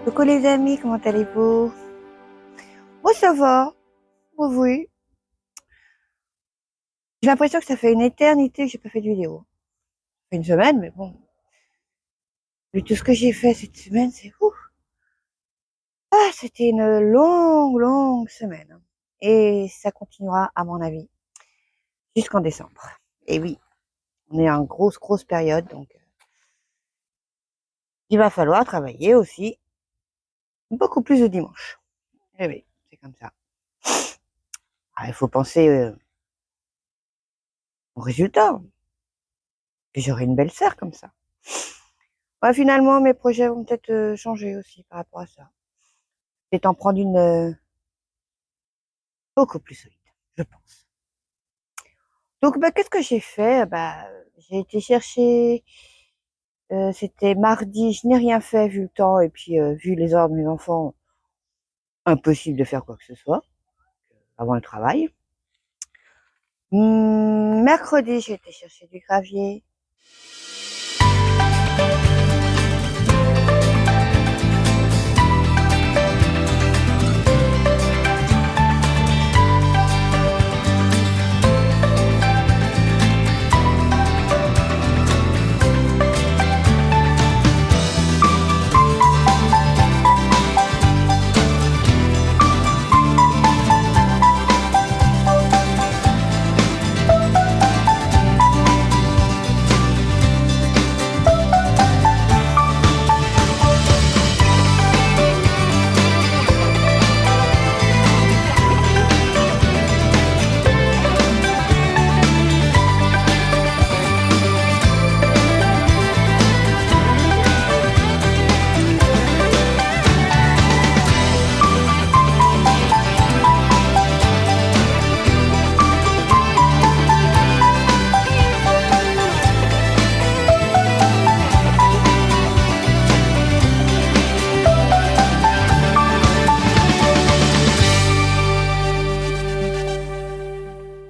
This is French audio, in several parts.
Coucou les amis, comment allez-vous? Moi ça va, oui, oui. J'ai l'impression que ça fait une éternité que j'ai pas fait de vidéo. Ça fait une semaine, mais bon, vu tout ce que j'ai fait cette semaine, c'est ouf. Ah, c'était une longue, longue semaine. Et ça continuera, à mon avis, jusqu'en décembre. Et oui, on est en grosse, grosse période, donc il va falloir travailler aussi beaucoup plus de dimanche. Eh oui, c'est comme ça. Ah, il faut penser au résultat. Puis j'aurai une belle serre comme ça. Ouais, finalement, mes projets vont peut-être changer aussi par rapport à ça. C'est en prendre une beaucoup plus solide, je pense. Donc, bah, qu'est-ce que j'ai fait? Bah, j'ai été chercher, c'était mardi, je n'ai rien fait vu le temps et puis vu les heures de mes enfants, impossible de faire quoi que ce soit avant le travail. Mercredi, j'ai été chercher du gravier.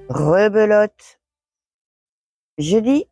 Rebelote. Jeudi,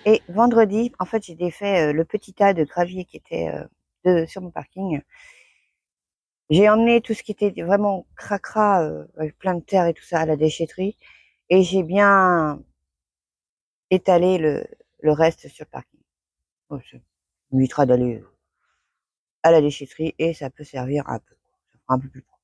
et vendredi, en fait, j'ai défait le petit tas de gravier qui était sur mon parking. J'ai emmené tout ce qui était vraiment cracra, avec plein de terre et tout ça à la déchetterie et j'ai bien étalé le reste sur le parking. Bon, ça m'évitera d'aller à la déchetterie et ça peut servir un peu. Ça fera un peu plus propre.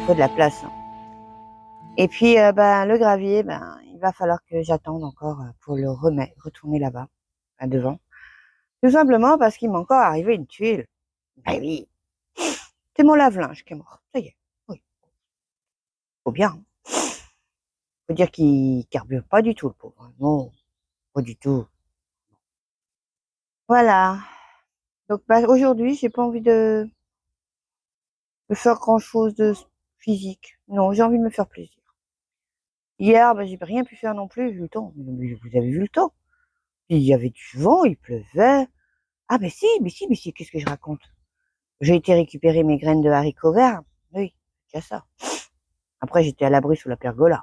faut de la place, hein. Et puis, le gravier, il va falloir que j'attende encore pour le retourner là-bas, devant. Tout simplement parce qu'il m'est encore arrivé une tuile. Ben oui, c'est mon lave-linge qui est mort. Ça y est, oui. Faut bien, hein. Faut dire qu'il carbure pas du tout, le pauvre. Non, pas du tout. Voilà. Donc, aujourd'hui, j'ai pas envie de faire grand-chose de physique. Non, j'ai envie de me faire plaisir. Hier, j'ai rien pu faire non plus, vu le temps. Mais vous avez vu le temps? Il y avait du vent, il pleuvait. Ah, mais si, qu'est-ce que je raconte? J'ai été récupérer mes graines de haricots verts. Oui, c'est ça. Après, j'étais à l'abri sous la pergola.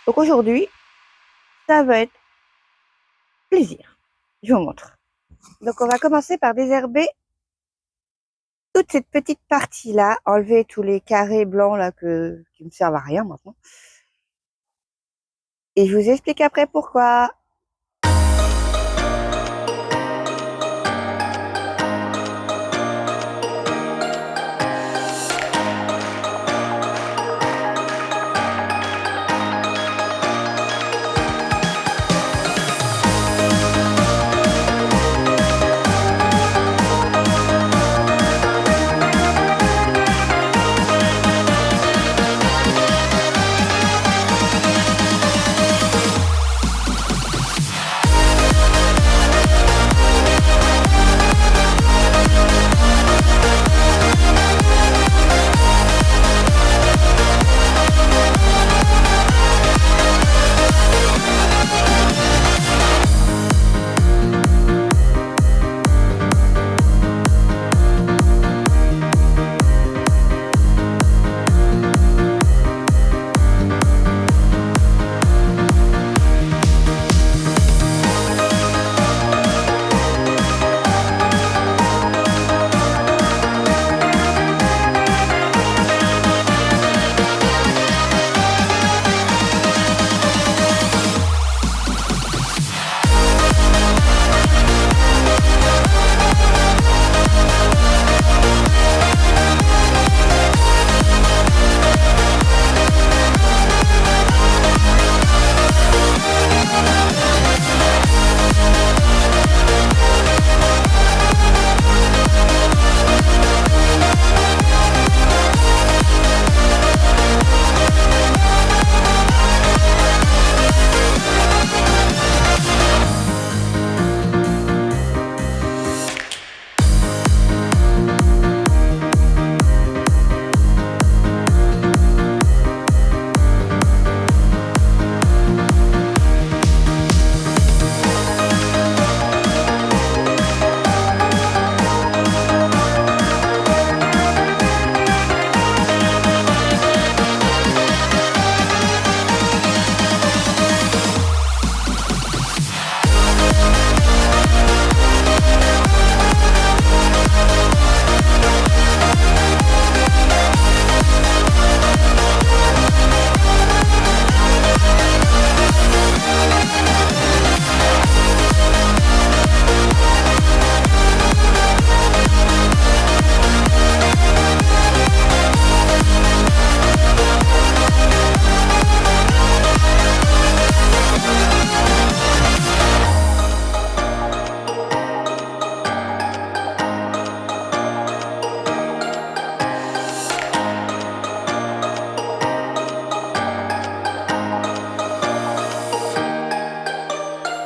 Donc aujourd'hui, ça va être plaisir. Je vous montre. Donc on va commencer par désherber toute cette petite partie-là, enlever tous les carrés blancs là qui me servent à rien maintenant. Et je vous explique après pourquoi.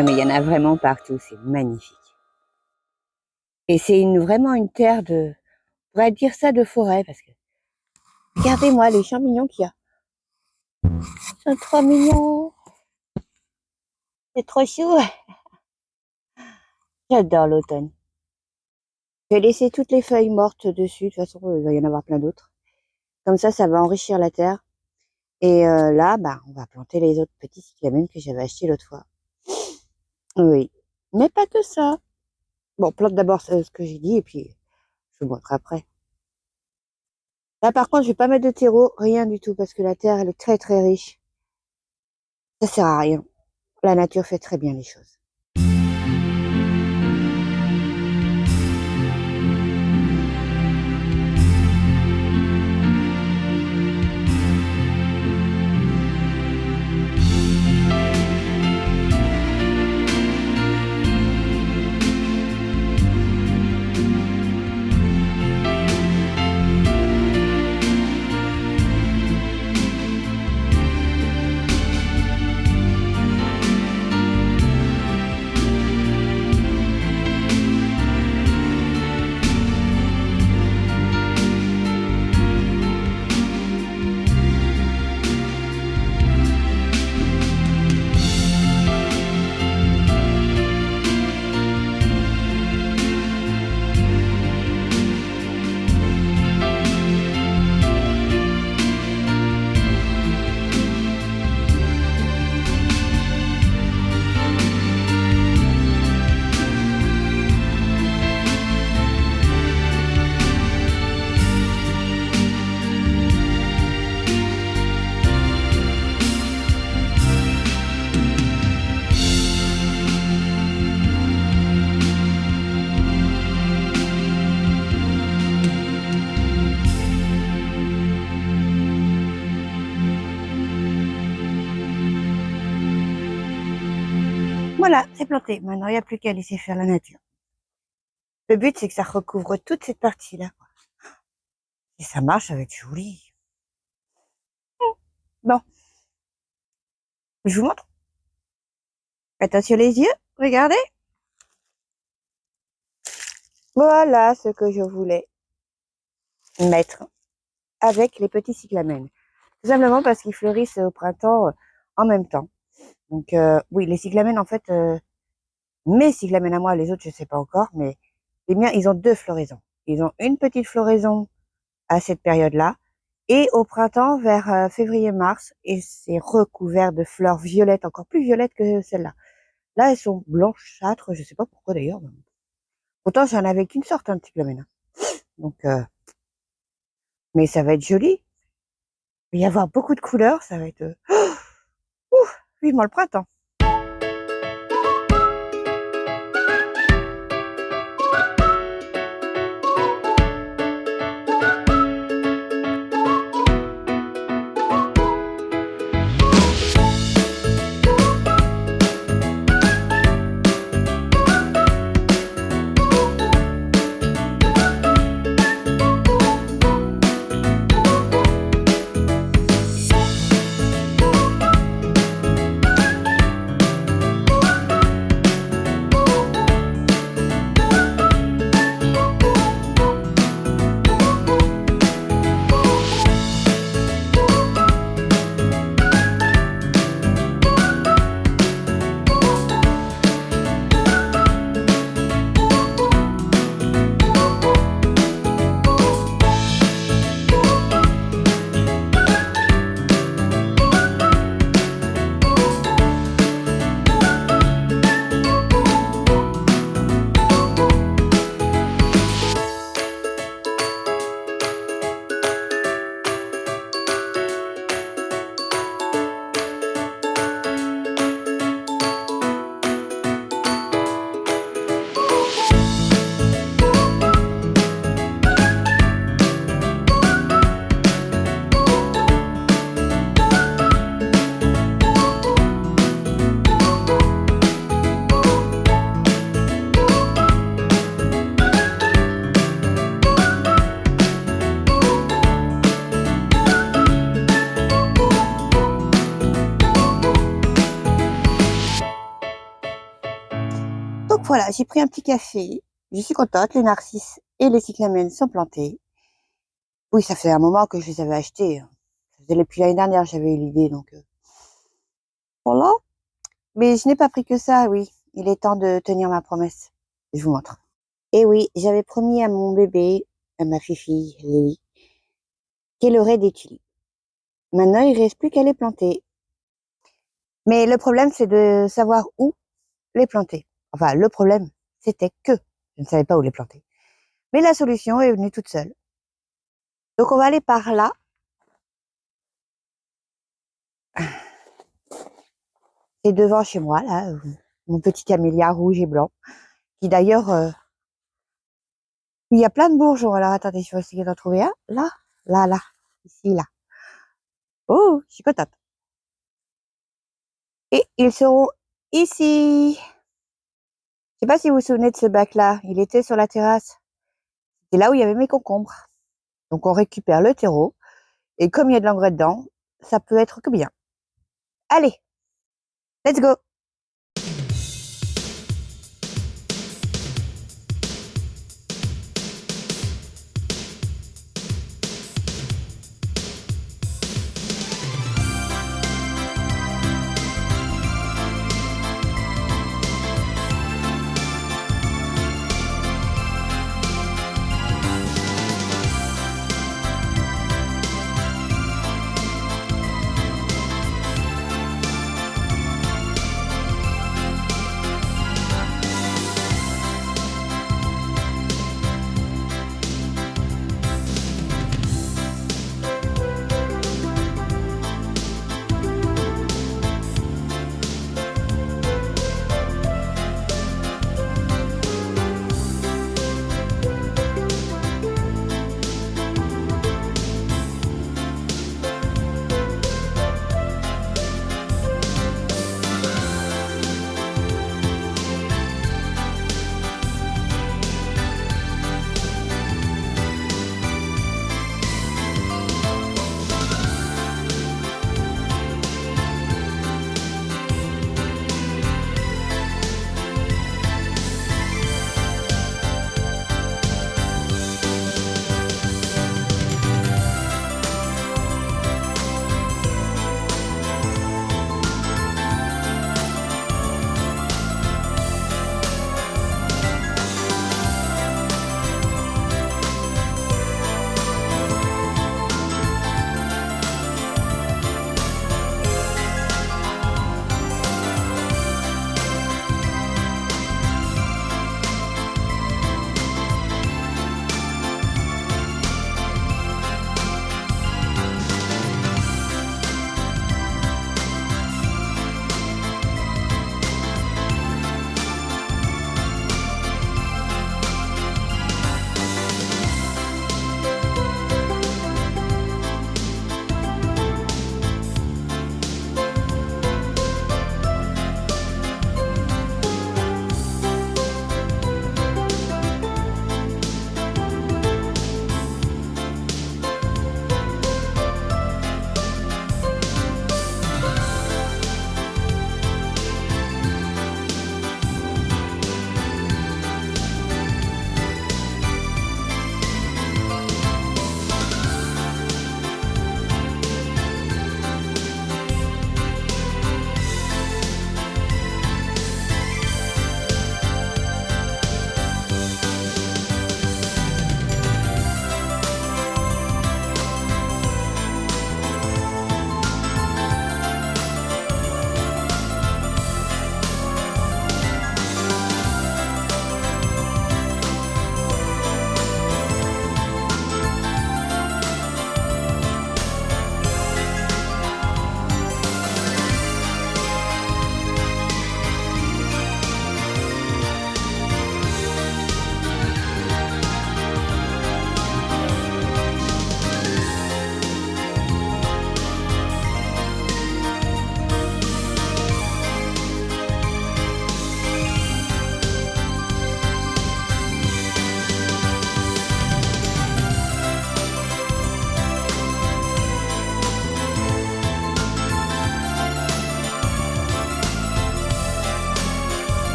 Non, mais il y en a vraiment partout, c'est magnifique. Et c'est vraiment une terre de, on pourrait dire ça de forêt, parce que regardez-moi les champignons qu'il y a. Ils sont trop mignons. C'est trop chou. J'adore l'automne. Je vais laisser toutes les feuilles mortes dessus. De toute façon, il va y en avoir plein d'autres. Comme ça va enrichir la terre. Et là, bah, on va planter les autres petits cyclamènes que j'avais achetés l'autre fois. Oui. Mais pas que ça. Bon, plante d'abord ce que j'ai dit et puis je vous montre après. Là, par contre, je vais pas mettre de terreau, rien du tout, parce que la terre, elle est très très riche. Ça sert à rien. La nature fait très bien les choses. Voilà, c'est planté. Maintenant, il n'y a plus qu'à laisser faire la nature. Le but, c'est que ça recouvre toute cette partie-là. Et ça marche, ça va être joli. Bon, je vous montre. Attention les yeux, regardez. Voilà ce que je voulais mettre avec les petits cyclamènes. Tout simplement parce qu'ils fleurissent au printemps en même temps. Donc oui, les cyclamènes, en fait, mes cyclamènes à moi, les autres, je sais pas encore, mais les miens, ils ont 2 floraisons. Ils ont une petite floraison à cette période-là, et au printemps, vers février-mars, et c'est recouvert de fleurs violettes, encore plus violettes que celles-là. Là, elles sont blanchâtres, je sais pas pourquoi d'ailleurs. Pourtant, j'en avais qu'une sorte, un petit cyclamène. Donc, mais ça va être joli. Il va y avoir beaucoup de couleurs, ça va être... vivement le printemps. voilà, j'ai pris un petit café. Je suis contente, les narcisses et les cyclamènes sont plantés. Oui, ça fait un moment que je les avais achetés. Ça faisait depuis l'année dernière, j'avais eu l'idée, donc voilà. Mais je n'ai pas pris que ça, oui. Il est temps de tenir ma promesse. Je vous montre. Et oui, j'avais promis à mon bébé, à ma fifi, Lily, qu'elle aurait des tulipes. Maintenant, il reste plus qu'à les planter. Mais le problème, c'est de savoir où les planter. Enfin, le problème, c'était que je ne savais pas où les planter. Mais la solution est venue toute seule. Donc, on va aller par là. C'est devant chez moi, là, mon petit camélia rouge et blanc, qui d'ailleurs, il y a plein de bourgeons. Alors, attendez, je vais essayer d'en trouver un. Là, là, là, ici, là. Oh, je suis contente. Et ils seront ici. Je sais pas si vous vous souvenez de ce bac-là. Il était sur la terrasse. C'est là où il y avait mes concombres. Donc, on récupère le terreau. Et comme il y a de l'engrais dedans, ça peut être que bien. Allez, let's go!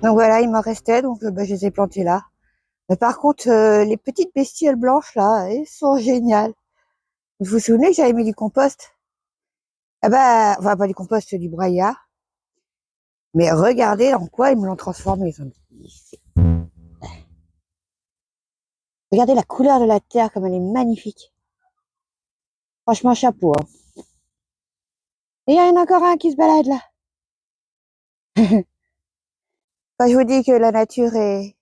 Donc voilà, il m'en restait, donc je les ai plantés là. Mais par contre, les petites bestioles blanches là, elles sont géniales. Vous vous souvenez que j'avais mis du compost? Ah bah, enfin pas du compost, du broyat. Mais regardez en quoi ils me l'ont transformé. Regardez la couleur de la terre, comme elle est magnifique. Franchement, chapeau. Hein. Et il y en a encore un qui se balade là. Quand je vous dis que la nature est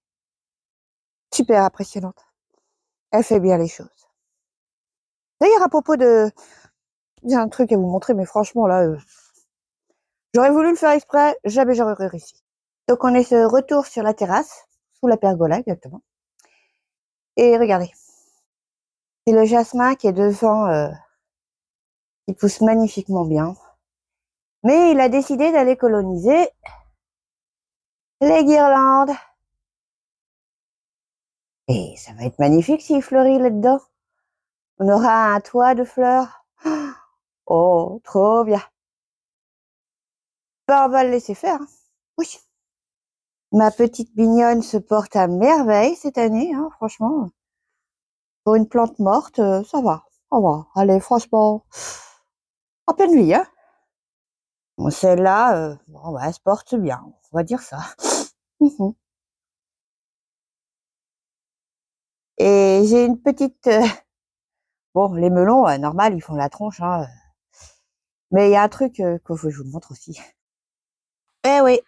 super impressionnante, elle fait bien les choses. D'ailleurs, à propos de... J'ai un truc à vous montrer, mais franchement, là, j'aurais voulu le faire exprès, jamais j'aurais réussi. Donc, on est de retour sur la terrasse, sous la pergola, exactement. Et regardez, c'est le jasmin qui est devant, qui pousse magnifiquement bien. Mais il a décidé d'aller coloniser les guirlandes. Et ça va être magnifique s'il fleurit là-dedans. On aura un toit de fleurs. Oh, trop bien. Ben, on va le laisser faire. Hein. Oui. Ma petite mignonne se porte à merveille cette année, hein, franchement. Pour une plante morte, ça va. Ça va. Allez, franchement, en pleine vie, hein. Bon, celle-là, bon, bah, elle se porte bien, on va dire ça. Mhm. Et j'ai une petite... bon, les melons, normal, ils font la tronche, hein. Mais il y a un truc que je vous montre aussi. Eh oui,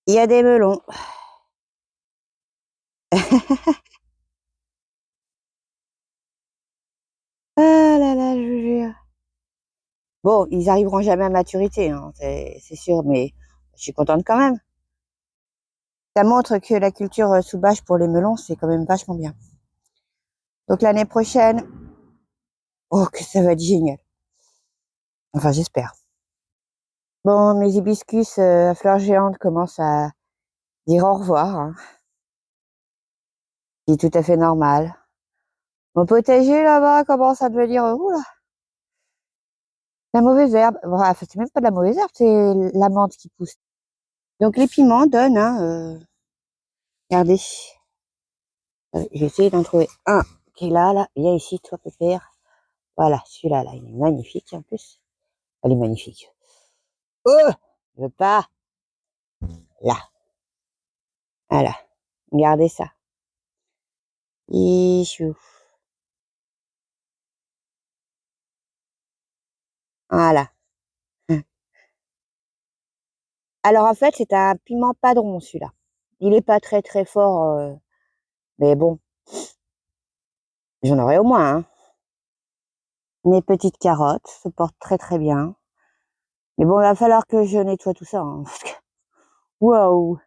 il y a des melons. Ah là là, je vous jure. Bon, ils arriveront jamais à maturité, hein, c'est sûr, mais je suis contente quand même. Ça montre que la culture sous bâche pour les melons, c'est quand même vachement bien. Donc l'année prochaine, oh que ça va être génial. Enfin, j'espère. Bon, mes hibiscus à fleurs géantes commencent à dire au revoir, hein, qui est tout à fait normal. Mon potager là-bas commence à devenir, oula, la mauvaise herbe. Enfin, c'est même pas de la mauvaise herbe, c'est la menthe qui pousse. Donc les piments donnent, hein, regardez. J'ai essayé d'en trouver un qui est là, là. Viens ici, toi, pépère. Voilà, celui-là, là, il est magnifique en plus. Elle est magnifique. Oh, je veux pas. Là, voilà. Regardez ça. Ichou. Voilà. Alors en fait, c'est un piment padron, celui-là. Il est pas très très fort, mais bon, j'en aurai au moins. Hein. Mes petites carottes se portent très très bien. Mais bon, il va falloir que je nettoie tout ça. Hein, parce que... Waouh.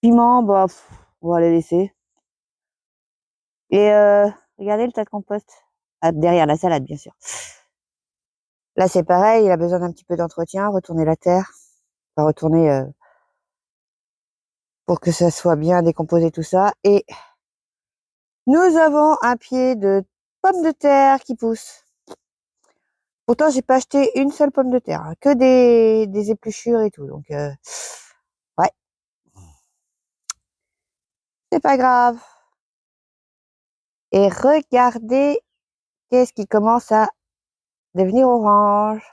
Piment, bah, on va les laisser. Et regardez le tas de compost. Ah, derrière la salade, bien sûr. Là, c'est pareil, il a besoin d'un petit peu d'entretien, retourner la terre, enfin, retourner pour que ça soit bien décomposé tout ça. Et nous avons un pied de pomme de terre qui pousse. Pourtant, j'ai pas acheté une seule pomme de terre, hein, que des épluchures et tout. Donc, ouais, c'est pas grave. Et regardez qu'est-ce qui commence à devenir orange.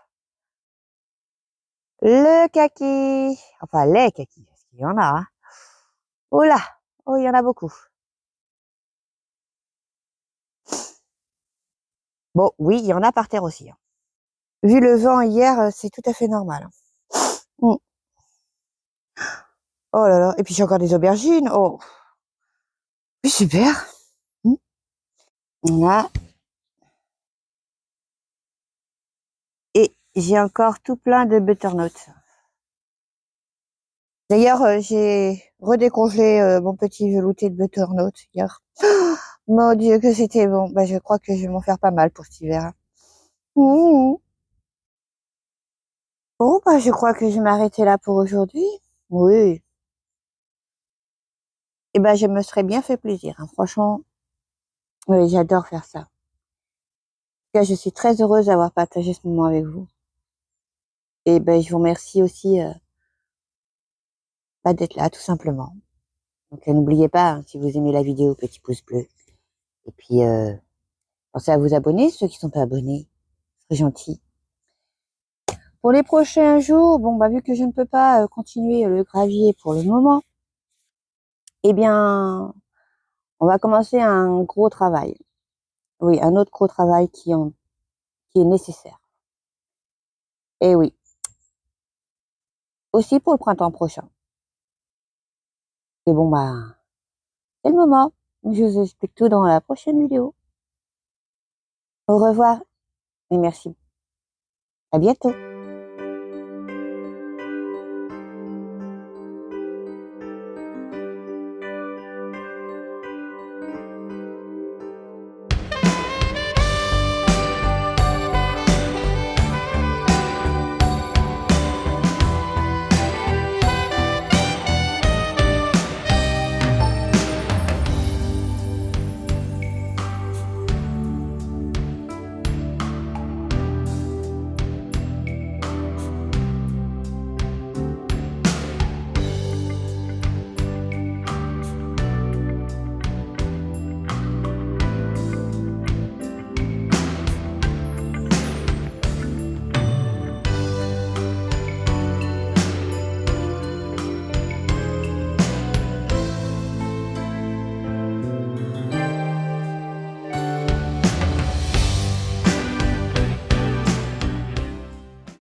Le kaki. Enfin, les kakis, parce qu'il y en a. Hein. Oh là, oh, il y en a beaucoup. Bon, oui, il y en a par terre aussi. Hein. Vu le vent hier, c'est tout à fait normal. Hein. Mm. Oh là là, et puis j'ai encore des aubergines. Oh, super. Mm. Là, et j'ai encore tout plein de butternuts. D'ailleurs, j'ai redécongelé mon petit velouté de butternut hier. Mon Dieu, que c'était bon. Bah, je crois que je vais m'en faire pas mal pour cet hiver. Mmh. Bon, bah, je crois que je vais m'arrêter là pour aujourd'hui. Oui. Et ben, je me serais bien fait plaisir. Hein. Franchement, oui, j'adore faire ça. En tout cas, je suis très heureuse d'avoir partagé ce moment avec vous. Et ben, je vous remercie aussi pas d'être là, tout simplement. Donc n'oubliez pas, hein, si vous aimez la vidéo, petit pouce bleu. Et puis, pensez à vous abonner, ceux qui sont pas abonnés. C'est gentil. Pour les prochains jours, bon, bah, vu que je ne peux pas continuer le gravier pour le moment, eh bien, on va commencer un gros travail. Oui, un autre gros travail qui est nécessaire. Et oui, aussi pour le printemps prochain. Et bon, bah, c'est le moment. Je vous explique tout dans la prochaine vidéo. Au revoir et merci. À bientôt.